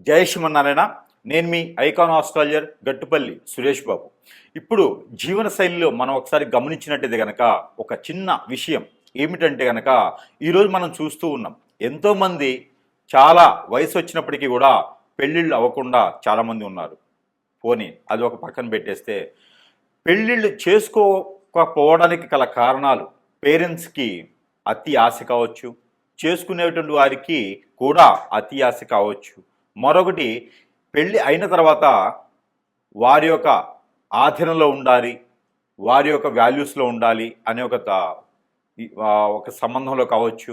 జై శ్రీమన్నారాయణ. నేను మీ icon astrologer Gattupalli Suresh Babu. ఇప్పుడు జీవన శైలిలో మనం ఒకసారి గమనించినట్టయితే కనుక ఒక చిన్న విషయం ఏమిటంటే కనుక ఈరోజు మనం చూస్తూ ఉన్నాం, ఎంతోమంది చాలా వయసు వచ్చినప్పటికీ కూడా పెళ్ళిళ్ళు అవ్వకుండా చాలామంది ఉన్నారు. పోనీ అది ఒక పక్కన పెట్టేస్తే, పెళ్ళిళ్ళు చేసుకోకపోవడానికి గల కారణాలు పేరెంట్స్కి అతి ఆశ కావచ్చు, చేసుకునేటువంటి వారికి కూడా అతి ఆశ కావచ్చు. మరొకటి, పెళ్ళి అయిన తర్వాత వారి యొక్క ఆధీనంలో ఉండాలి, వారి యొక్క వాల్యూస్లో ఉండాలి అనే ఒక సంబంధంలో కావచ్చు.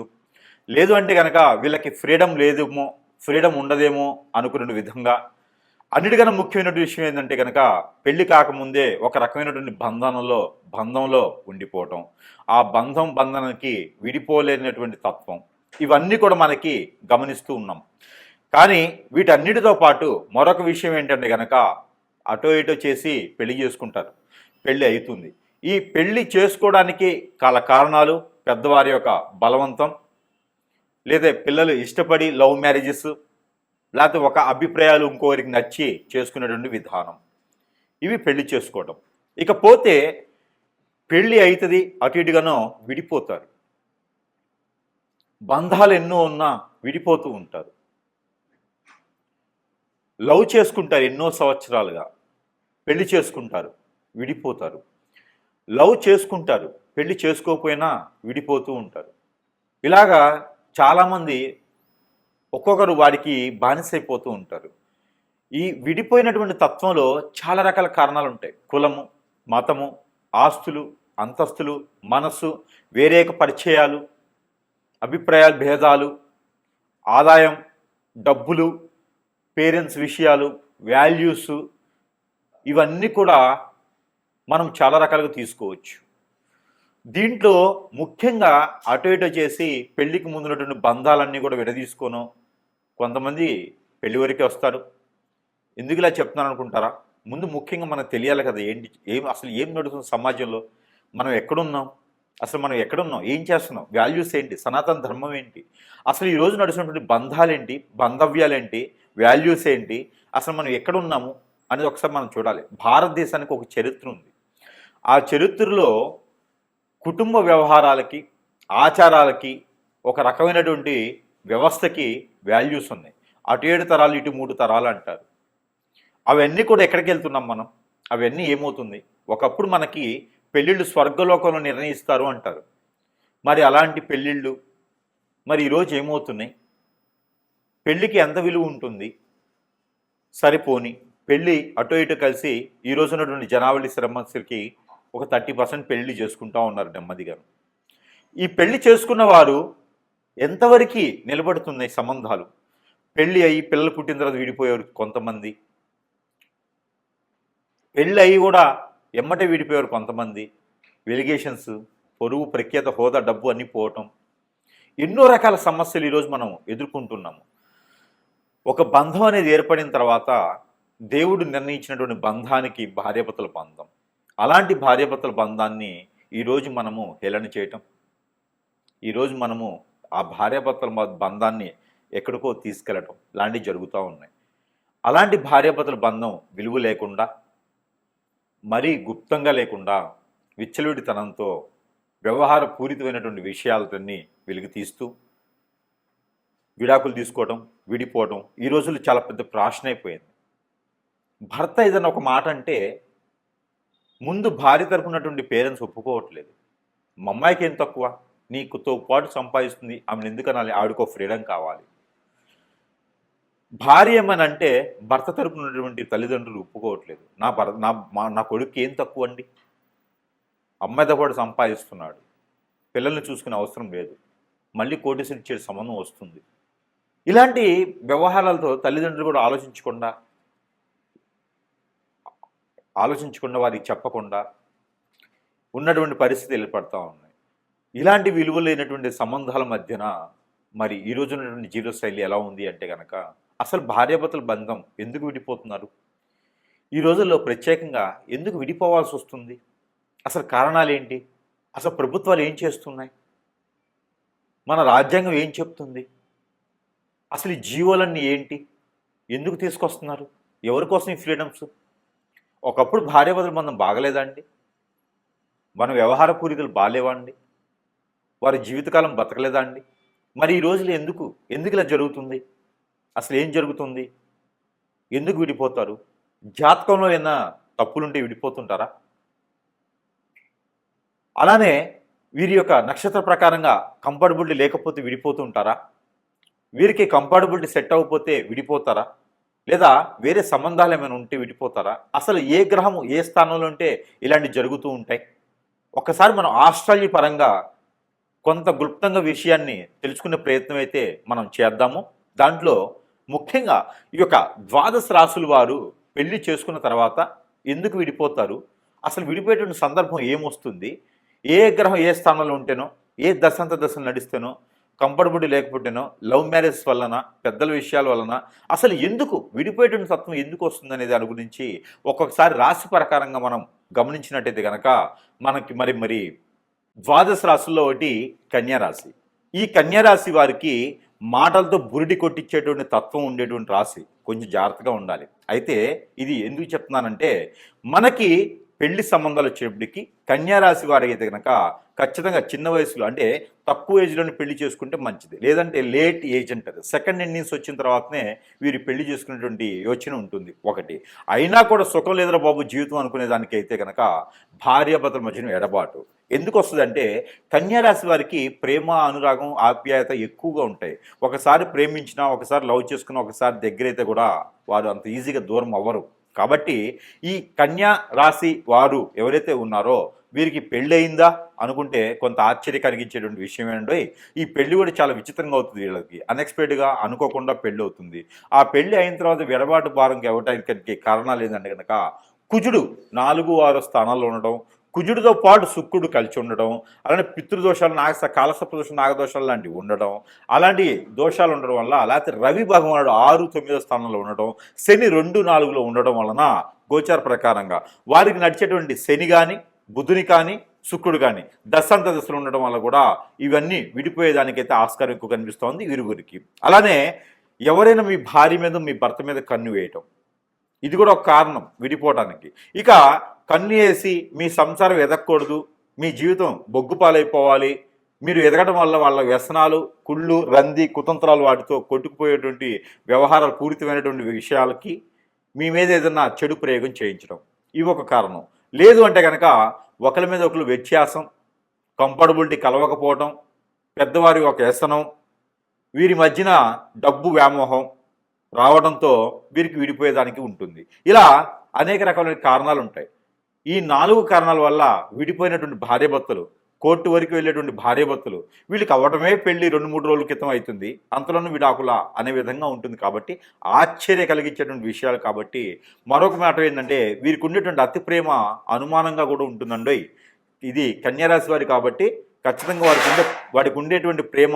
లేదు అంటే కనుక వీళ్ళకి ఫ్రీడమ్ ఉండదేమో అనుకునే విధంగా. అన్నిటికన్నా ముఖ్యమైనటువంటి విషయం ఏంటంటే కనుక పెళ్లి కాకముందే ఒక రకమైనటువంటి బంధంలో ఉండిపోవటం, ఆ బంధనానికి విడిపోలేనటువంటి తత్వం, ఇవన్నీ కూడా మనకి గమనిస్తూ ఉన్నాం. కానీ వీటన్నిటితో పాటు మరొక విషయం ఏంటంటే కనుక అటో ఇటో చేసి పెళ్లి చేసుకుంటారు, పెళ్ళి అవుతుంది. ఈ పెళ్లి చేసుకోవడానికి కారణాలు పెద్దవారి యొక్క బలవంతం, లేదా పిల్లలు ఇష్టపడి లవ్ మ్యారేజెస్, లేకపోతే ఒక అభిప్రాయాలు ఇంకోరికి నచ్చి చేసుకునేటువంటి విధానం, ఇవి పెళ్లి చేసుకోవడం. ఇకపోతే పెళ్ళి అవుతుంది, అటు ఇటుగానో విడిపోతారు. బంధాలు ఎన్నో ఉన్నా విడిపోతూ ఉంటారు. లవ్ చేసుకుంటారు ఎన్నో సంవత్సరాలుగా, పెళ్లి చేసుకుంటారు, విడిపోతారు. లవ్ చేసుకుంటారు, పెళ్లి చేసుకోకపోయినా విడిపోతూ ఉంటారు. ఇలాగా చాలామంది ఒక్కొక్కరు వాడికి బానిసైపోతూ ఉంటారు. ఈ విడిపోయినటువంటి తత్వంలో చాలా రకాల కారణాలు ఉంటాయి. కులము, మతము, ఆస్తులు, అంతస్తులు, మనస్సు, వేరేక పరిచయాలు, అభిప్రాయాల భేదాలు, ఆదాయం, డబ్బులు, పేరెంట్స్ విషయాలు, వాల్యూస్, ఇవన్నీ కూడా మనం చాలా రకాలుగా తీసుకోవచ్చు. దీంట్లో ముఖ్యంగా అటు ఇటు చేసి పెళ్లికి ముందున్నటువంటి బంధాలన్నీ కూడా విడదీసుకోను కొంతమంది పెళ్లి వరకే వస్తారు. ఎందుకు ఇలా చెప్తున్నాను అనుకుంటారా? ముందు ముఖ్యంగా మనకు తెలియాలి కదా, అసలు ఏం నడుస్తుంది సమాజంలో, మనం ఎక్కడున్నాం, అసలు మనం ఎక్కడున్నాం, ఏం చేస్తున్నాం, వాల్యూస్ ఏంటి, సనాతన ధర్మం ఏంటి, అసలు ఈరోజు నడుస్తున్నటువంటి బంధాలేంటి, బంధవ్యాలేంటి, వాల్యూస్ ఏంటి, అసలు మనం ఎక్కడున్నాము అనేది ఒకసారి మనం చూడాలి. భారతదేశానికి ఒక చరిత్ర ఉంది. ఆ చరిత్రలో కుటుంబ వ్యవహారాలకి, ఆచారాలకి, ఒక రకమైనటువంటి వ్యవస్థకి వాల్యూస్ ఉన్నాయి. అటు 7 తరాలు, ఇటు 3 తరాలు అంటారు. అవన్నీ కూడా ఎక్కడికి వెళ్తున్నాం మనం? అవన్నీ ఏమవుతుంది? ఒకప్పుడు మనకి పెళ్ళిళ్ళు స్వర్గలోకంలో నిర్ణయిస్తారు అంటారు. మరి అలాంటి పెళ్ళిళ్ళు మరి ఈరోజు ఏమవుతున్నాయి? పెళ్ళికి ఎంత విలువ ఉంటుంది? సరిపోని పెళ్ళి అటు ఇటు కలిసి ఈరోజు ఉన్నటువంటి జనావళి శ్రమస్సుకి ఒక 30% పెళ్లి చేసుకుంటూ ఉన్నారు నెమ్మదిగా. ఈ పెళ్లి చేసుకున్న వారు ఎంతవరకు నిలబడుతున్నాయి సంబంధాలు? పెళ్ళి అయ్యి పిల్లలు పుట్టిన తర్వాత విడిపోయారు కొంతమంది, పెళ్ళి అయ్యి కూడా ఎమ్మటే విడిపోయారు కొంతమంది. వెలిగేషన్స్, పొరుగు, ప్రఖ్యాత, హోదా, డబ్బు అన్నీ పోవటం, ఎన్నో రకాల సమస్యలు ఈరోజు మనం ఎదుర్కొంటున్నాము. ఒక బంధం అనేది ఏర్పడిన తర్వాత దేవుడు నిర్ణయించినటువంటి బంధానికి భార్యాభర్తల బంధం, అలాంటి భార్యాభర్తల బంధాన్ని ఈరోజు మనము హేళన చేయటం, ఈరోజు మనము ఆ భార్యాభర్తల బంధాన్ని ఎక్కడికో తీసుకెళ్ళటం లాంటివి జరుగుతూ ఉన్నాయి. అలాంటి భార్యాభర్తల బంధం విలువ లేకుండా, మరీ గుప్తంగా లేకుండా, విచ్చలవిడితనంతో వ్యవహార పూరితమైనటువంటి విషయాలతోని వెలుగు తీస్తూ విడాకులు తీసుకోవడం, విడిపోవడం ఈ రోజుల్లో చాలా పెద్ద ప్రాషన్ అయిపోయింది. భర్త ఏదైనా ఒక మాట అంటే ముందు భార్య తరపునటువంటి పేరెంట్స్ ఒప్పుకోవట్లేదు. మా అమ్మాయికి ఏం తక్కువ, నీకుతో పాటు సంపాదిస్తుంది, ఆమెను ఎందుకు అనాలి, ఆవిడకో ఫ్రీడమ్ కావాలి. భార్య ఏమనంటే భర్త తరపునటువంటి తల్లిదండ్రులు ఒప్పుకోవట్లేదు. నా కొడుకు ఏం తక్కువ అండి, అమ్మాయితో పాటు సంపాదిస్తున్నాడు, పిల్లల్ని చూసుకునే అవసరం లేదు, మళ్ళీ కోటేశ్వరి ఇచ్చే సంబంధం వస్తుంది. ఇలాంటి వ్యవహారాలతో తల్లిదండ్రులు కూడా ఆలోచించకుండా వారికి చెప్పకుండా ఉన్నటువంటి పరిస్థితి ఏర్పడుతూ ఉన్నాయి. ఇలాంటి విలువ లేనటువంటి సంబంధాల మధ్యన మరి ఈరోజు ఉన్నటువంటి జీవనశైలి ఎలా ఉంది అంటే కనుక, అసలు భార్యాభర్తల బంధం ఎందుకు విడిపోతున్నారు? ఈ రోజుల్లో ప్రత్యేకంగా ఎందుకు విడిపోవాల్సి వస్తుంది? అసలు కారణాలు ఏంటి? అసలు ప్రభుత్వాలు ఏం చేస్తున్నాయి? మన రాజ్యాంగం ఏం చెప్తుంది? అసలు ఈ జీవోలన్నీ ఏంటి? ఎందుకు తీసుకొస్తున్నారు? ఎవరి కోసం ఈ ఫ్రీడమ్స్? ఒకప్పుడు భార్యాభర్తల బంధం బాగలేదా అండి? మన వ్యవహార పూరికలు బాగాలేవా అండి? వారి జీవితకాలం బతకలేదా అండి? మరి ఈ రోజులు ఎందుకు ఎందుకు ఇలా జరుగుతుంది? అసలు ఏం జరుగుతుంది? ఎందుకు విడిపోతారు? జాతకంలో ఏమైనా తప్పులుంటే విడిపోతుంటారా? అలానే వీరి యొక్క నక్షత్ర ప్రకారంగా కంఫర్టబిలిటీ లేకపోతే విడిపోతూ ఉంటారా? వీరికి కంఫర్టబిలిటీ సెట్ అవ్వకపోతే విడిపోతారా? లేదా వేరే సంబంధాలు ఏమైనా ఉంటే విడిపోతారా? అసలు ఏ గ్రహము ఏ స్థానంలో ఉంటే ఇలాంటివి జరుగుతూ ఉంటాయి? ఒకసారి మనం ఆస్ట్రాలజీ పరంగా కొంత గుప్తంగా విషయాన్ని తెలుసుకునే ప్రయత్నం అయితే మనం చేద్దాము. దాంట్లో ముఖ్యంగా ఈ యొక్క ద్వాదశ రాసుల వారు పెళ్లి చేసుకున్న తర్వాత ఎందుకు విడిపోతారు? అసలు విడిపోయేటువంటి సందర్భం ఏమొస్తుంది? ఏ గ్రహం ఏ స్థానంలో ఉంటేనో, ఏ దశంత దశలు నడిస్తేనో, కంఫర్టబిలిటీ లేకపోతేనో, లవ్ మ్యారేజ్ వలన, పెద్దల విషయాల వలన అసలు ఎందుకు విడిపోయేటువంటి తత్వం ఎందుకు వస్తుందనే దాని గురించి ఒక్కొక్కసారి రాశి ప్రకారంగా మనం గమనించినట్టయితే కనుక మనకి మరి ద్వాదశ రాశుల్లో ఒకటి కన్యారాశి. ఈ కన్యారాశి వారికి మాటలతో బురిడి కొట్టించేటువంటి తత్వం ఉండేటువంటి రాశి. కొంచెం జాగ్రత్తగా ఉండాలి. అయితే ఇది ఎందుకు చెప్తున్నానంటే మనకి పెళ్లి సంబంధాలు వచ్చేప్పటికి కన్యారాశి వారికి అయితే కనుక ఖచ్చితంగా చిన్న వయసులో అంటే తక్కువ ఏజ్లోనే పెళ్లి చేసుకుంటే మంచిది. లేదంటే లేట్ ఏజ్ అంటారు. సెకండ్ ఇన్నింగ్స్ వచ్చిన తర్వాతనే వీరు పెళ్లి చేసుకునేటువంటి యోచన ఉంటుంది ఒకటి. అయినా కూడా సుఖం లేదురా బాబు జీవితం అనుకునే దానికి అయితే కనుక భార్యాభర్తల మధ్యన ఎడబాటు ఎందుకు వస్తుందంటే కన్యారాశి వారికి ప్రేమ అనురాగం ఆప్యాయత ఎక్కువగా ఉంటాయి. ఒకసారి ప్రేమించినా ఒకసారి లవ్ చేసుకున్నా ఒకసారి దగ్గరైతే కూడా వారు అంత ఈజీగా దూరం అవ్వరు. కాబట్టి ఈ కన్యా రాశి వారు ఎవరైతే ఉన్నారో వీరికి పెళ్ళి అయిందా అనుకుంటే కొంత ఆశ్చర్య కలిగించేటువంటి విషయం ఏంటంటే ఈ పెళ్లి కూడా చాలా విచిత్రంగా అవుతుంది. వీళ్ళకి అన్ఎక్స్పెక్టెడ్గా అనుకోకుండా పెళ్ళి అవుతుంది. ఆ పెళ్లి అయిన తర్వాత విడబాటు భారం ఇవ్వడానికి కారణాలు ఏంటంటే కనుక కుజుడు 4, 6 స్థానాల్లో ఉండడం, కుజుడితో పాటు శుక్రుడు కలిసి ఉండడం, అలానే పితృదోషాలు కాలసర్ప దోషం నాగదోషాలు లాంటివి ఉండడం, అలాంటి దోషాలు ఉండడం వల్ల లేకపోతే రవి భగవానుడు 6, 9 స్థానంలో ఉండడం, శని 2, 4లో ఉండడం వలన గోచార ప్రకారంగా వారికి నడిచేటువంటి శని కానీ బుధుని కానీ శుక్రుడు కానీ దశాంత దశలు ఉండడం వల్ల కూడా ఇవన్నీ విడిపోయేదానికైతే ఆస్కారం ఎక్కువ కనిపిస్తోంది వీరుగురికి. అలానే ఎవరైనా మీ భార్య మీద మీ భర్త మీద కన్ను వేయటం ఇది కూడా ఒక కారణం విడిపోవడానికి. ఇక కన్ను వేసి మీ సంసారం ఎదగకూడదు, మీ జీవితం బొగ్గు పాలైపోవాలి, మీరు ఎదగడం వల్ల వాళ్ళ వ్యసనాలు కుళ్ళు రంది కుతంత్రాలు వాటితో కొట్టుకుపోయేటువంటి వ్యవహారాలు పూరితమైనటువంటి విషయాలకి మీ మీద ఏదన్నా చెడు ప్రయోగం చేయించడం ఇవి ఒక కారణం. లేదు అంటే కనుక ఒకరి మీద ఒకరు వ్యత్యాసం, కంఫర్టబిలిటీ కలవకపోవడం, పెద్దవారి ఒక వ్యసనం, వీరి మధ్యన డబ్బు వ్యామోహం రావడంతో వీరికి విడిపోయేదానికి ఉంటుంది. ఇలా అనేక రకాలైన కారణాలు ఉంటాయి. ఈ 4 కారణాల వల్ల విడిపోయినటువంటి భార్యాభర్తలు, కోర్టు వరకు వెళ్ళేటువంటి భార్యాభర్తలు వీళ్ళకి అవ్వటమే పెళ్లి 2-3 రోజుల క్రితం అవుతుంది, అంతలోనూ విడాకుల అనే విధంగా ఉంటుంది. కాబట్టి ఆశ్చర్య కలిగించేటువంటి విషయాలు. కాబట్టి మరొక మాట ఏంటంటే వీరికి ఉండేటువంటి అతి ప్రేమ అనుమానంగా కూడా ఉంటుందండి. ఇది కన్యారాశి వారి కాబట్టి ఖచ్చితంగా వారికి ఉండేటువంటి ప్రేమ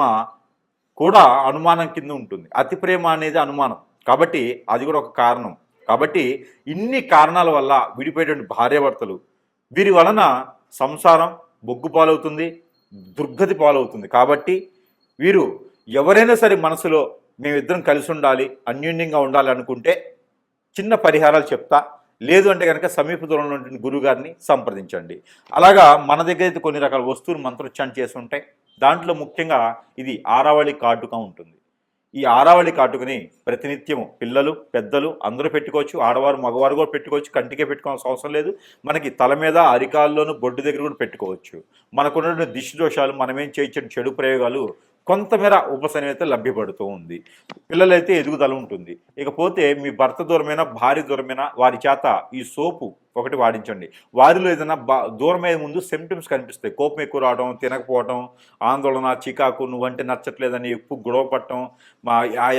కూడా అనుమానం కింద ఉంటుంది. అతి ప్రేమ అనేది అనుమానం కాబట్టి అది కూడా ఒక కారణం. కాబట్టి ఇన్ని కారణాల వల్ల విడిపోయేటువంటి భార్యాభర్తలు వీరి వలన సంసారం బొగ్గు పాలవుతుంది, దుర్గతి పాలవుతుంది. కాబట్టి వీరు ఎవరైనా సరే మనసులో మేమిద్దరం కలిసి ఉండాలి, అన్యోన్యంగా ఉండాలి అనుకుంటే చిన్న పరిహారాలు చెప్తా. లేదు అంటే కనుక సమీప దూరంలో ఉన్న గురువుగారిని సంప్రదించండి. అలాగా మన దగ్గర అయితే కొన్ని రకాల వస్తువులు మంత్రోచ్చారణ చేసి ఉంటాయి. దాంట్లో ముఖ్యంగా ఇది ఆరావళి కాటుక ఉంటుంది. ఈ ఆరావళి కాటుకని ప్రతినిత్యము పిల్లలు పెద్దలు అందరూ పెట్టుకోవచ్చు, ఆడవారు మగవారు కూడా పెట్టుకోవచ్చు. కంటికే పెట్టుకోవాల్సిన అవసరం లేదు. మనకి తల మీద అరికాల్లోనూ బొడ్డు దగ్గర కూడా పెట్టుకోవచ్చు. మనకున్న దిష్టి దోషాలు మనమేం చేయించిన చెడు ప్రయోగాలు కొంతమేర ఉపశమనం అయితే లభ్యపడుతూ ఉంది. పిల్లలైతే ఎదుగుదల ఉంటుంది. ఇకపోతే మీ భర్త దూరమైనా భార్య దూరమైనా వారి చేత ఈ సోపు ఒకటి వాడించండి. వారిలో ఏదైనా దూరమయ్యే ముందు సిమ్టమ్స్ కనిపిస్తాయి. కోపం ఎక్కువ రావడం, తినకపోవడం, ఆందోళన, చికాకు, నువ్వంటే నచ్చట్లేదని ఎక్కువ గొడవ పట్టడం,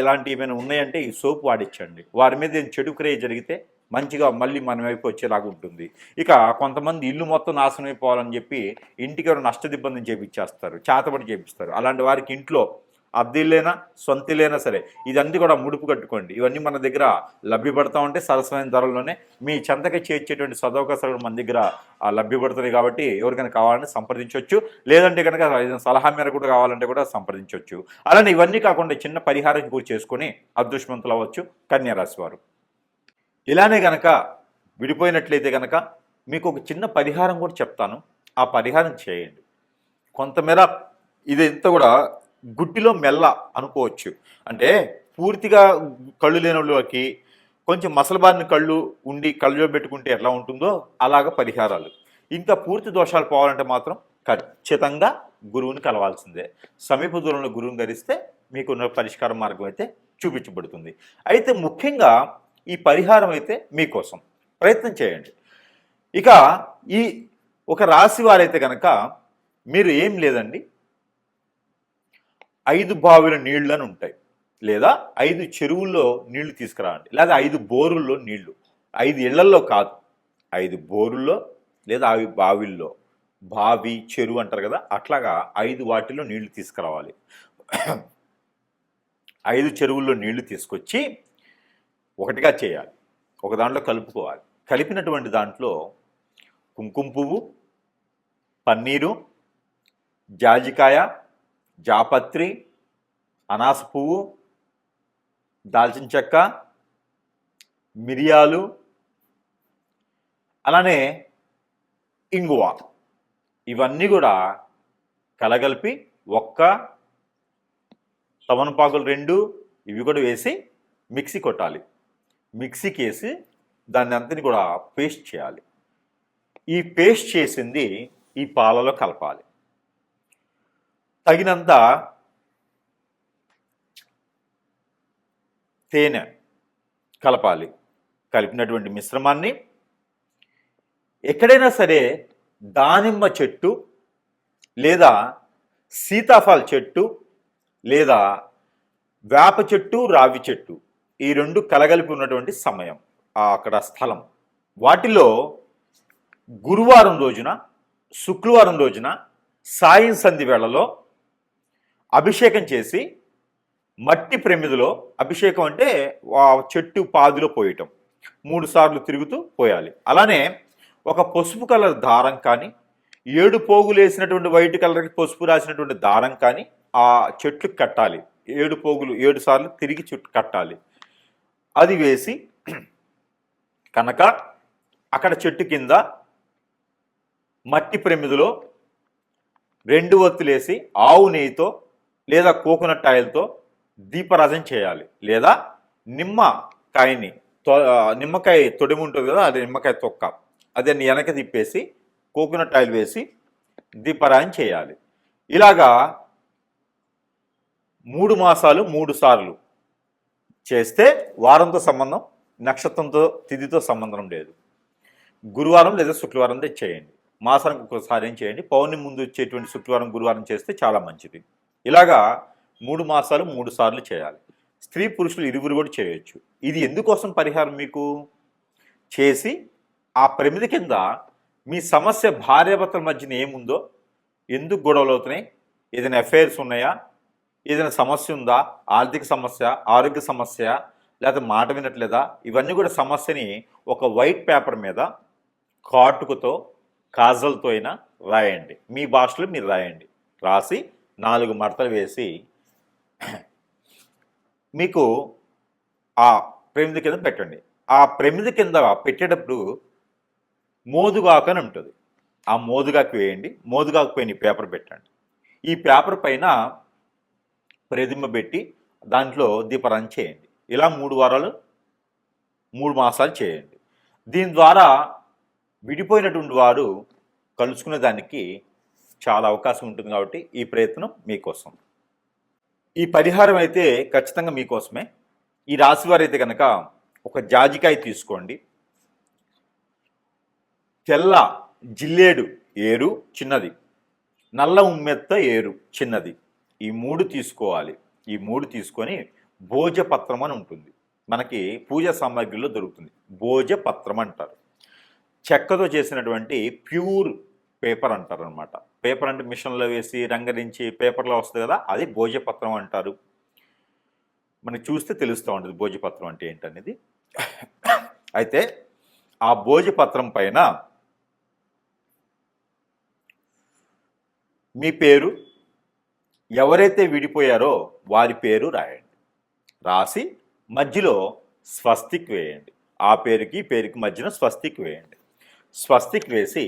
ఇలాంటివి ఏమైనా ఉన్నాయంటే ఈ సోపు వాడించండి. వారి మీద ఏం చెడు క్రియ జరిగితే మంచిగా మళ్ళీ మన వైపు వచ్చేలాగా ఉంటుంది. ఇక కొంతమంది ఇల్లు మొత్తం నాశనం అయిపోవాలని చెప్పి ఇంటికి ఎవరు నష్టదిబ్బందిని చేపించేస్తారు, చేతబడి చేపిస్తారు. అలాంటి వారికి ఇంట్లో అద్దె ఇల్లేనా సొంత ఇల్లేనా సరే ఇదన్నీ కూడా ముడుపు కట్టుకోండి. ఇవన్నీ మన దగ్గర లభ్యపడతా ఉంటే సరసమైన ధరల్లోనే మీ చెంతకి చేర్చేటువంటి సదవకాశాలు మన దగ్గర లభ్యపడుతున్నాయి. కాబట్టి ఎవరికైనా కావాలని సంప్రదించవచ్చు. లేదంటే కనుక సలహా మేర కూడా కావాలంటే కూడా సంప్రదించవచ్చు. అలానే ఇవన్నీ కాకుండా చిన్న పరిహారం కూడా చేసుకొని అదృష్టవంతులు అవ్వచ్చు కన్యా రాశి వారు. ఇలానే కనుక విడిపోయినట్లయితే కనుక మీకు ఒక చిన్న పరిహారం కూడా చెప్తాను. ఆ పరిహారం చేయండి. కొంతమేర ఇదంతా కూడా గుడ్డిలో మెల్ల అనుకోవచ్చు. అంటే పూర్తిగా కళ్ళు లేని వాళ్ళకి కొంచెం మసలబారిన కళ్ళు ఉండి కళ్ళలో పెట్టుకుంటే ఎట్లా ఉంటుందో అలాగ పరిహారాలు. ఇంకా పూర్తి దోషాలు పోవాలంటే మాత్రం ఖచ్చితంగా గురువుని కలవాల్సిందే. సమీప దూరంలో గురువుని ధరిస్తే మీకున్న పరిష్కార మార్గం అయితే చూపించబడుతుంది. అయితే ముఖ్యంగా ఈ పరిహారం అయితే మీకోసం ప్రయత్నం చేయండి. ఇక ఈ ఒక రాశి వారైతే కనుక మీరు ఏం లేదండి, 5 బావిల నీళ్ళని ఉంటాయి, లేదా 5 చెరువుల్లో నీళ్లు తీసుకురావండి, లేదా 5 బోరుల్లో నీళ్లు. 5 ఇళ్లల్లో కాదు, 5 బోరుల్లో లేదా 5 బావిల్లో, బావి చెరువు అంటారు కదా, అట్లాగా 5 వాటిల్లో నీళ్లు తీసుకురావాలి. 5 చెరువుల్లో నీళ్లు తీసుకొచ్చి ఒకటిగా చేయాలి. ఒక దాంట్లో కలుపుకోవాలి. కలిపినటువంటి దాంట్లో కుంకుమ పువ్వు, పన్నీరు, జాజికాయ, జాపత్రి, అనాస పువ్వు, దాల్చిన చెక్క, మిరియాలు, అలానే ఇంగువ, ఇవన్నీ కూడా కలగలిపి ఒక్క తమలపాకులు 2 ఇవి కూడా వేసి మిక్సీ కొట్టాలి. మిక్సీకి వేసి దాన్ని అంతని కూడా పేస్ట్ చేయాలి. ఈ పేస్ట్ చేసింది ఈ పాలలో కలపాలి. తగినంత తేనె కలపాలి. కలిపినటువంటి మిశ్రమాన్ని ఎక్కడైనా సరే దానిమ్మ చెట్టు లేదా సీతాఫల చెట్టు లేదా వేప చెట్టు, రావి చెట్టు, ఈ 2 కలగలిపి ఉన్నటువంటి సమయం, అక్కడ స్థలం, వాటిలో గురువారం రోజున, శుక్రవారం రోజున సాయం సంధి వేళలో అభిషేకం చేసి మట్టి ప్రమిదిలో, అభిషేకం అంటే చెట్టు పాదిలో పోయటం, 3 సార్లు తిరుగుతూ పోయాలి. అలానే ఒక పసుపు కలర్ దారం కానీ, 7 పోగులు వేసినటువంటి వైట్ కలర్కి పసుపు రాసినటువంటి దారం కానీ ఆ చెట్లుకి కట్టాలి. 7 పోగులు 7 సార్లు తిరిగి చుట్టూ కట్టాలి. అది వేసి కనుక అక్కడ చెట్టు కింద మట్టి ప్రమిదిలో 2 ఒత్తులేసి ఆవు నెయ్యితో లేదా కోకోనట్ ఆయిల్తో దీపరాజన చేయాలి. లేదా నిమ్మకాయ తొడిమి ఉంటుంది కదా, అది నిమ్మకాయ తొక్క, అదే వెనక తిప్పేసి కోకోనట్ ఆయిల్ వేసి దీపారాయణ చేయాలి. ఇలాగా 3 మాసాలు 3 సార్లు చేస్తే వారంతో సంబంధం, నక్షత్రంతో తిథితో సంబంధం లేదు. గురువారం లేదా శుక్రవారం చేయండి. మాసానికి ఒకసారి ఏం చేయండి. పౌర్ణమి ముందు వచ్చేటువంటి శుక్రవారం, గురువారం చేస్తే చాలా మంచిది. ఇలాగా 3 మాసాలు 3 సార్లు చేయాలి. స్త్రీ పురుషులు ఇరువురు కూడా చేయొచ్చు. ఇది ఎందుకోసం పరిహారం మీకు చేసి ఆ ప్రమిది కింద మీ సమస్య భార్యాభర్తల మధ్యన ఏముందో, ఎందుకు గొడవలు అవుతున్నాయి, ఏదైనా అఫైర్స్ ఉన్నాయా, ఏదైనా సమస్య ఉందా, ఆర్థిక సమస్య, ఆరోగ్య సమస్య, లేకపోతే మాట వినట్లేదా, ఇవన్నీ కూడా సమస్యని ఒక వైట్ పేపర్ మీద కాటుకతో, కాజల్తో అయినా రాయండి. మీ భాషలో మీరు రాయండి. రాసి 4 మడతలు వేసి మీకు ఆ ప్రమిది కింద పెట్టండి. ఆ ప్రమిది కింద పెట్టేటప్పుడు మోదుగాకు అని ఉంటుంది. ఆ మోదుగాకు వేయండి. మోదుగాకు పైన ఈ పేపర్ పెట్టండి. ఈ పేపర్ పైన ప్రతిమ పెట్టి దాంట్లో దీపారాధన చేయండి. ఇలా 3 వారాలు 3 మాసాలు చేయండి. దీని ద్వారా విడిపోయినటువంటి వారు కలుసుకునే దానికి చాలా అవకాశం ఉంటుంది. కాబట్టి ఈ ప్రయత్నం మీకోసం. ఈ పరిహారం అయితే ఖచ్చితంగా మీకోసమే. ఈ రాశి వారైతే కనుక ఒక జాజికాయ తీసుకోండి, తెల్ల జిల్లేడు ఏరు చిన్నది, నల్ల ఉమ్మెత్త ఏరు చిన్నది, ఈ 3 తీసుకోవాలి. ఈ 3 తీసుకొని భోజపత్రం అని ఉంటుంది, మనకి పూజా సామాగ్రిలో దొరుకుతుంది. భోజపత్రం అంటారు. చెక్కతో చేసినటువంటి ప్యూర్ పేపర్ అంటారు అనమాట. పేపర్ అంటే మిషన్లో వేసి రంగరించి పేపర్లో వస్తుంది కదా, అది భోజపత్రం అంటారు. మనకి చూస్తే తెలుస్తూ ఉంటుంది భోజపత్రం అంటే ఏంటనేది. అయితే ఆ భోజపత్రం పైన మీ పేరు, ఎవరైతే విడిపోయారో వారి పేరు రాయండి. రాసి మధ్యలో స్వస్తిక్ వేయండి. ఆ పేరుకి పేరుకి మధ్యన స్వస్తిక్ వేయండి. స్వస్తిక్ వేసి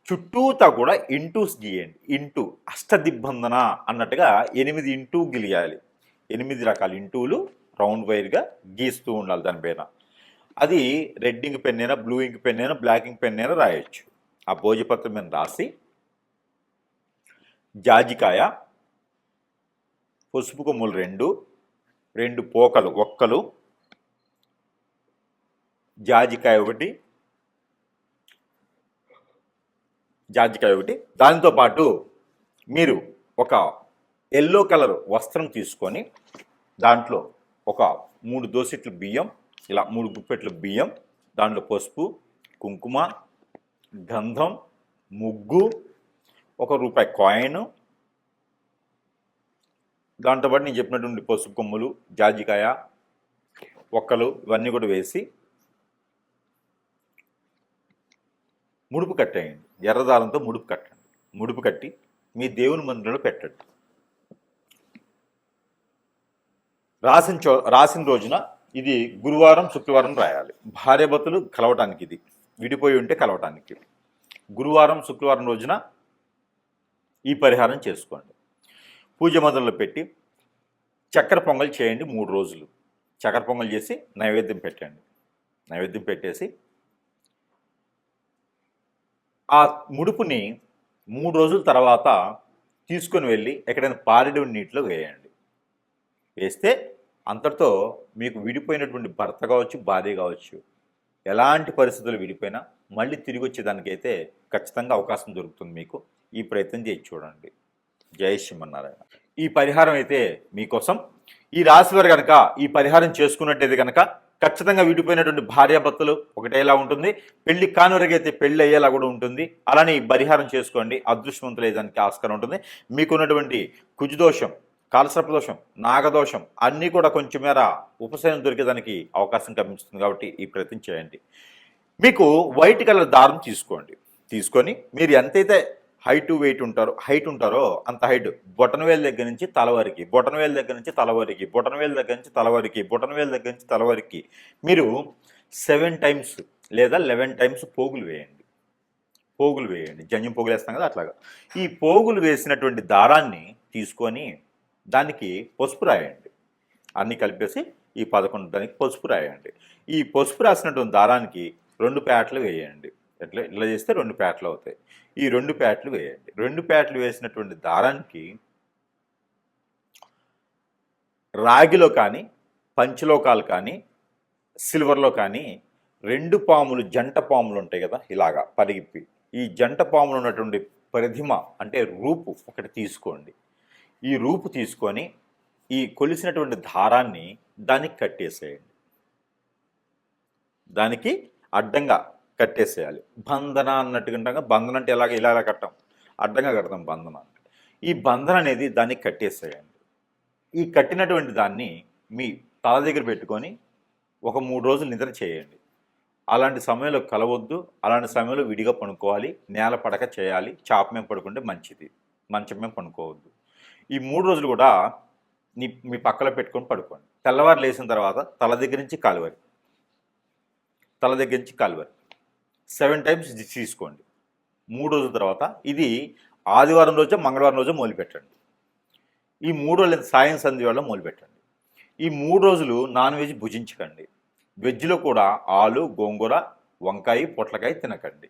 చుట్టూతా కూడా ఇంటూస్ గీయండి. ఇంటూ అష్టదిబ్బందన అన్నట్టుగా 8 ఇంటూ గిలియాలి. 8 రకాల ఇంటూలు రౌండ్ వైర్గా గీస్తూ ఉండాలి దానిపైన. అది రెడ్ ఇంక్ పెన్ అయినా, బ్లూ ఇంక్ పెన్ అయినా, బ్లాక్ ఇంక్ పెన్ అయినా రాయొచ్చు. ఆ భోజపత్రం మీద రాసి జాజికాయ, పసుపు కొమ్ములు 2 పోకలు ఒక్కలు, జాజికాయ ఒకటి, దానితో పాటు మీరు ఒక ఎల్లో కలర్ వస్త్రం తీసుకొని దాంట్లో ఒక 3 దోసెట్లు బియ్యం, ఇలా 3 గుప్పెట్లు బియ్యం, దాంట్లో పసుపు, కుంకుమ, గంధం, ముగ్గు, ₹1 కాయిన్, దాంతోపాటు నేను చెప్పినటువంటి పసుపు కొమ్ములు, జాజికాయ, ఒక్కలు ఇవన్నీ కూడా వేసి ముడుపు కట్టేయండి. ఎర్రదారంతో ముడుపు కట్టండి. ముడుపు కట్టి మీ దేవుని మందిరంలో పెట్టండి. రాసిన రోజున ఇది గురువారం, శుక్రవారం రాయాలి. భార్యాభర్తలు కలవటానికి, ఇది విడిపోయి ఉంటే కలవటానికి. గురువారం, శుక్రవారం రోజున ఈ పరిహారం చేసుకోండి. పూజ మందిరంలో పెట్టి చక్కెర పొంగల్ చేయండి 3 రోజులు. చక్కెర పొంగల్ చేసి నైవేద్యం పెట్టండి. నైవేద్యం పెట్టేసి ఆ ముడుపుని 3 రోజుల తర్వాత తీసుకొని వెళ్ళి ఎక్కడైనా పారేడు నీటిలో వేయండి. వేస్తే అంతటితో మీకు విడిపోయినటువంటి భర్త కావచ్చు, భార్య కావచ్చు, ఎలాంటి పరిస్థితులు విడిపోయినా మళ్ళీ తిరిగి వచ్చేదానికైతే ఖచ్చితంగా అవకాశం దొరుకుతుంది మీకు. ఈ ప్రయత్నం చేసి చూడండి. జై శ్రీమన్నారాయణ. ఈ పరిహారం అయితే మీకోసం. ఈ రాశి వారు కనుక ఈ పరిహారం చేసుకున్నట్టయితే కనుక ఖచ్చితంగా విడిపోయినటువంటి భార్యాభర్తలు ఒకటేలా ఉంటుంది, పెళ్లి కానివరకైతే పెళ్లి అయ్యేలా కూడా ఉంటుంది. అలానే ఈ పరిహారం చేసుకోండి, అదృష్టవంతులు అయ్యేదానికి ఆస్కారం ఉంటుంది. మీకున్నటువంటి కుజదోషం, కాలసర్పదోషం, నాగదోషం అన్నీ కూడా కొంచెం మేర ఉపశమనం దొరికేదానికి అవకాశం కనిపిస్తుంది. కాబట్టి ఈ ప్రయత్నం చేయండి. మీకు వైట్ కలర్ దారం తీసుకోండి. తీసుకొని మీరు ఎంతైతే హైట్ ఉంటారో అంత హైట్, బొటనవేలు దగ్గర నుంచి తలవరికి, బొటనవేలు దగ్గర నుంచి తలవరికి, బొటనవేలు దగ్గర నుంచి తలవరికి, బొటనవేలు దగ్గర నుంచి తలవరికి మీరు 7 టైమ్స్ లేదా 11 టైమ్స్ పోగులు వేయండి. పోగులు వేయండి, జంజం పోగులు వేస్తాం కదా అట్లాగా. ఈ పోగులు వేసినటువంటి దారాన్ని తీసుకొని దానికి పసుపు రాయండి. అన్నీ కలిపేసి ఈ 11 దానికి పసుపు రాయండి. ఈ పసుపు రాసినటువంటి దారానికి 2 పేటలు వేయండి. ఇట్లా చేస్తే 2 పేటలు అవుతాయి. ఈ 2 పేటలు వేయండి. 2 పేటలు వేసినటువంటి దారానికి రాగిలో కానీ, పంచలోకాలు కానీ, సిల్వర్లో కానీ 2 పాములు, జంట పాములు ఉంటాయి కదా ఇలాగా పరిగిప్పి, ఈ జంట పాములు ఉన్నటువంటి ప్రతిమ అంటే రూపు ఒకటి తీసుకోండి. ఈ రూపు తీసుకొని ఈ కొలిసినటువంటి దారాన్ని దానికి కట్టేసేయండి. దానికి అడ్డంగా కట్టేసేయాలి. బంధన అన్నట్టుగా ఉంటాం. బంధన అంటే ఇలా కట్టాం, అడ్డంగా కడతాం బంధన అంటే. ఈ బంధన అనేది దానికి కట్టేసేయండి. ఈ కట్టినటువంటి దాన్ని మీ తల దగ్గర పెట్టుకొని ఒక 3 రోజులు నిద్ర చేయండి. అలాంటి సమయంలో కలవద్దు, అలాంటి సమయంలో విడిగా పడుకోవాలి. నేల పడక చేయాలి. చాప మీద పడుకుంటే మంచిది, మంచం మీద పడుకోవద్దు. ఈ 3 రోజులు కూడా మీ పక్కలో పెట్టుకొని పడుకోండి. తెల్లవారు లేచిన తర్వాత తల దగ్గర నుంచి కాలు వరకు 7 టైమ్స్ తీసుకోండి. 3 రోజుల తర్వాత ఇది ఆదివారం రోజు, మంగళవారం రోజు మొదలుపెట్టండి. ఈ 3 రోజులు సాయం సంధ్య వేళ మొదలుపెట్టండి. ఈ 3 రోజులు నాన్ వెజ్ భుజించకండి. వెజ్లో కూడా ఆలు, గోంగూర, వంకాయ, పొట్లకాయ తినకండి.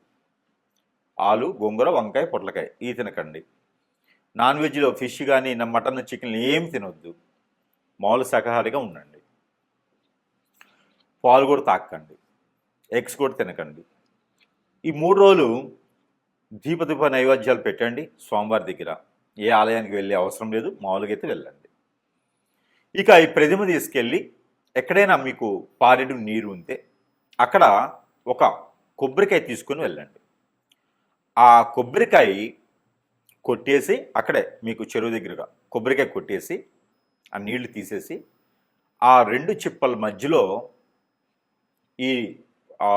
ఆలు, గోంగూర, వంకాయ, పొట్లకాయ ఇవి తినకండి. నాన్ వెజ్లో ఫిష్ కానీ, మటన్, చికెన్ ఏమి తినొద్దు. మామూలు శాకాహారిగా ఉండండి. పాలు కూడా తాకండి. ఎగ్స్ కూడా తినకండి. ఈ 3 రోజులు దీప నైవేద్యాలు పెట్టండి స్వామివారి దగ్గర. ఏ ఆలయానికి వెళ్ళే అవసరం లేదు, మామూలుగా అయితే వెళ్ళండి. ఇక ఈ ప్రతిమ తీసుకెళ్ళి ఎక్కడైనా మీకు పారేడు నీరు ఉంటే అక్కడ ఒక కొబ్బరికాయ తీసుకొని వెళ్ళండి. ఆ కొబ్బరికాయ కొట్టేసి అక్కడే మీకు చెరువు దగ్గరగా కొబ్బరికాయ కొట్టేసి ఆ నీళ్లు తీసేసి ఆ 2 చిప్పల మధ్యలో ఈ ఆ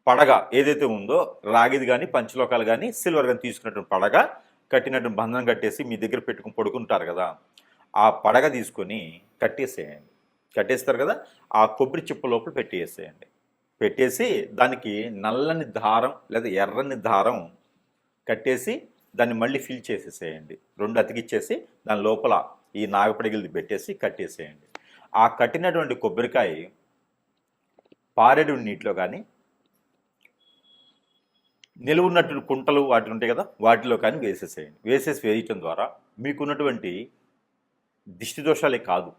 పడగ ఏదైతే ఉందో రాగిది కానీ పంచలోకాలు కానీ సిల్వర్ కానీ తీసుకున్నటువంటి పడగ కట్టినటువంటి బంధనం కట్టేసి మీ దగ్గర పెట్టుకుని పడుకుంటారు కదా, ఆ పడగ తీసుకొని కట్టేసేయండి. కట్టేస్తారు కదా, ఆ కొబ్బరి చిప్ప లోపల పెట్టేసేయండి. పెట్టేసి దానికి నల్లని దారం లేదా ఎర్రని దారం కట్టేసి దాన్ని మళ్ళీ ఫిల్ చేసేసేయండి. 2 అతికిచ్చేసి దాని లోపల ఈ నాగపడిగిలిది పెట్టేసి కట్టేసేయండి. ఆ కట్టినటువంటి కొబ్బరికాయ పారేడు నీటిలో కానీ నిలువున్నట్టు కుంటలు వాటి ఉంటాయి కదా, వాటిలో కానీ వేసేసేయండి. వేయటం ద్వారా మీకున్నటువంటి దిష్టి దోషాలే కాదు,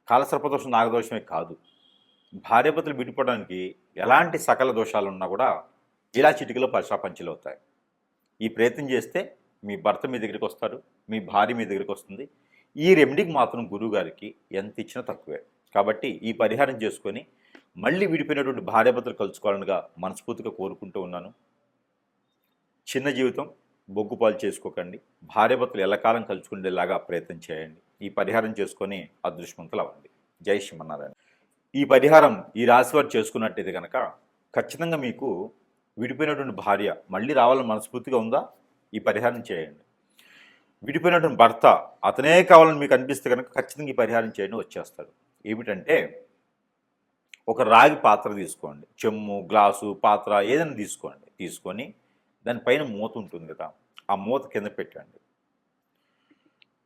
కాలసర్పదోషం నాగదోషమే కాదు, భార్యాభర్తలు విడిపోవడానికి ఎలాంటి సకల దోషాలు ఉన్నా కూడా ఇలా చిటికలో పశాపంచలు అవుతాయి. ఈ ప్రయత్నం చేస్తే మీ భర్త మీ దగ్గరికి వస్తారు, మీ భార్య మీ దగ్గరికి వస్తుంది. ఈ రెమెడీకి మాత్రం గురువుగారికి ఎంత ఇచ్చినా తక్కువే. కాబట్టి ఈ పరిహారం చేసుకొని మళ్ళీ విడిపోయినటువంటి భార్యాభర్తలు కలుసుకోవాలనిగా మనస్ఫూర్తిగా కోరుకుంటూ ఉన్నాను. చిన్న జీవితం బొగ్గుపాలు చేసుకోకండి. భార్యాభర్తలు ఎల్లకాలం కలుసుకునేలాగా ప్రయత్నం చేయండి. ఈ పరిహారం చేసుకొని అదృష్టవంతులు అవ్వండి. జై శ్రీమన్నారాయణ. ఈ పరిహారం ఈ రాశి వారు చేసుకున్నట్టయితే కనుక ఖచ్చితంగా మీకు విడిపోయినటువంటి భార్య మళ్ళీ రావాలని మనస్ఫూర్తిగా ఉందా, ఈ పరిహారం చేయండి. విడిపోయినటువంటి భర్త అతనే కావాలని మీకు అనిపిస్తే కనుక ఖచ్చితంగా ఈ పరిహారం చేయండి, వచ్చేస్తాడు. ఏమిటంటే ఒక రాగి పాత్ర తీసుకోండి, చెమ్ము, గ్లాసు, పాత్ర ఏదైనా తీసుకోండి. తీసుకొని దానిపైన మూత ఉంటుంది కదా, ఆ మూత కింద పెట్టండి.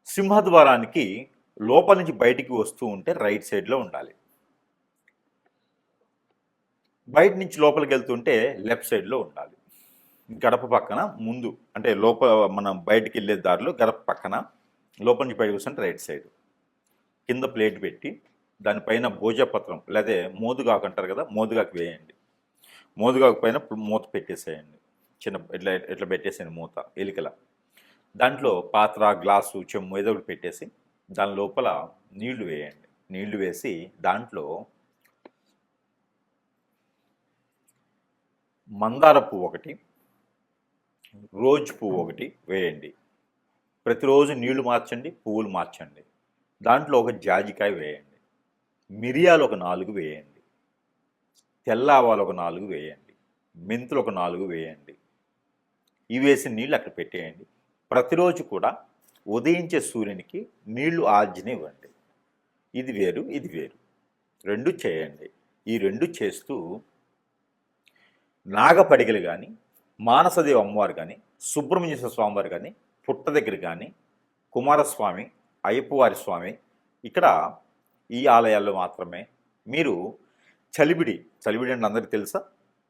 సింహద్వారానికి లోపల నుంచి బయటికి వస్తూ ఉంటే రైట్ సైడ్లో ఉండాలి. బయట నుంచి లోపలికి వెళ్తుంటే లెఫ్ట్ సైడ్లో ఉండాలి. గడప పక్కన ముందు అంటే లోపల మనం బయటికి వెళ్ళే దారిలో గడప పక్కన లోపల నుంచి బయటకు వస్తుంటే రైట్ సైడ్. కింద ప్లేట్ పెట్టి దానిపైన భోజపత్రం లేదా మోదుగాకు అంటారు కదా, మోదుగాకు వేయండి. మోదుగాకు పైన మూత పెట్టేసేయండి. చిన్న ఇట్లా పెట్టేసేయండి మూత ఎలికల. దాంట్లో పాత్ర, గ్లాసు, చెమ్ము ఏదో ఒకటి పెట్టేసి దాని లోపల నీళ్లు వేయండి. నీళ్లు వేసి దాంట్లో మందార పువ్వు ఒకటి, రోజ్ పువ్వు ఒకటి వేయండి. ప్రతిరోజు నీళ్లు మార్చండి, పువ్వులు మార్చండి. దాంట్లో ఒక జాజికాయ వేయండి. మిరియాలు ఒక 4 వేయండి. తెల్ల ఆవాలు ఒక 4 వేయండి. మెంతులు ఒక 4 వేయండి. ఇవి వేసిన నీళ్ళు అక్కడ పెట్టేయండి. ప్రతిరోజు కూడా ఉదయించే సూర్యునికి నీళ్లు ఆర్జనివ్వండి. ఇది వేరు, ఇది వేరు, 2 చేయండి. ఈ 2 చేస్తూ నాగపడిగలు కానీ, మానసదేవి అమ్మవారు కానీ, సుబ్రహ్మణ్యేశ్వర స్వామివారు కానీ, పుట్ట దగ్గర కానీ, కుమారస్వామి, అయ్యప్పవారి స్వామి, ఇక్కడ ఈ ఆలయాల్లో మాత్రమే మీరు చలివిడి అంటే అందరికీ తెలుసా,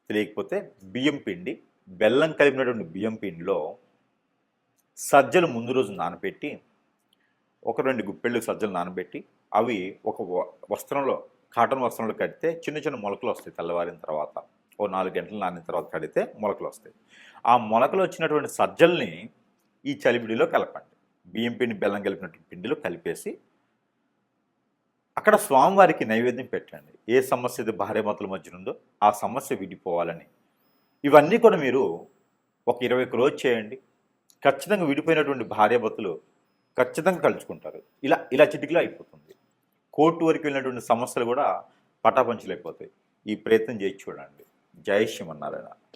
తెలియకపోతే బియ్యం పిండి, బెల్లం కలిపినటువంటి బియ్యం పిండిలో సజ్జలు ముందు రోజు నానబెట్టి, ఒక 2 గుప్పెళ్ళు సజ్జలు నానబెట్టి అవి ఒక వస్త్రంలో, కాటన్ వస్త్రంలో కడితే చిన్న చిన్న మొలకలు వస్తాయి. తెల్లవారిన తర్వాత ఓ 4 గంటలు నానిన తర్వాత కడితే మొలకలు వస్తాయి. ఆ మొలకలు వచ్చినటువంటి సజ్జల్ని ఈ చలివిడిలో కలపండి. బియ్యం పిండి, బెల్లం కలిపినటువంటి పిండిలో కలిపేసి అక్కడ స్వామివారికి నైవేద్యం పెట్టండి. ఏ సమస్య అయితే భార్యాభర్తల మధ్య ఉందో ఆ సమస్య విడిపోవాలని. ఇవన్నీ కూడా మీరు ఒక 21 రోజు చేయండి. ఖచ్చితంగా విడిపోయినటువంటి భార్యాభర్తలు ఖచ్చితంగా కలుసుకుంటారు. ఇలా చిటికలో అయిపోతుంది. కోర్టు వరకు వెళ్ళినటువంటి సమస్యలు కూడా పటాపంచలైపోతాయి. ఈ ప్రయత్నం చేసి చూడండి. జై శ్రీమన్నారాయణ.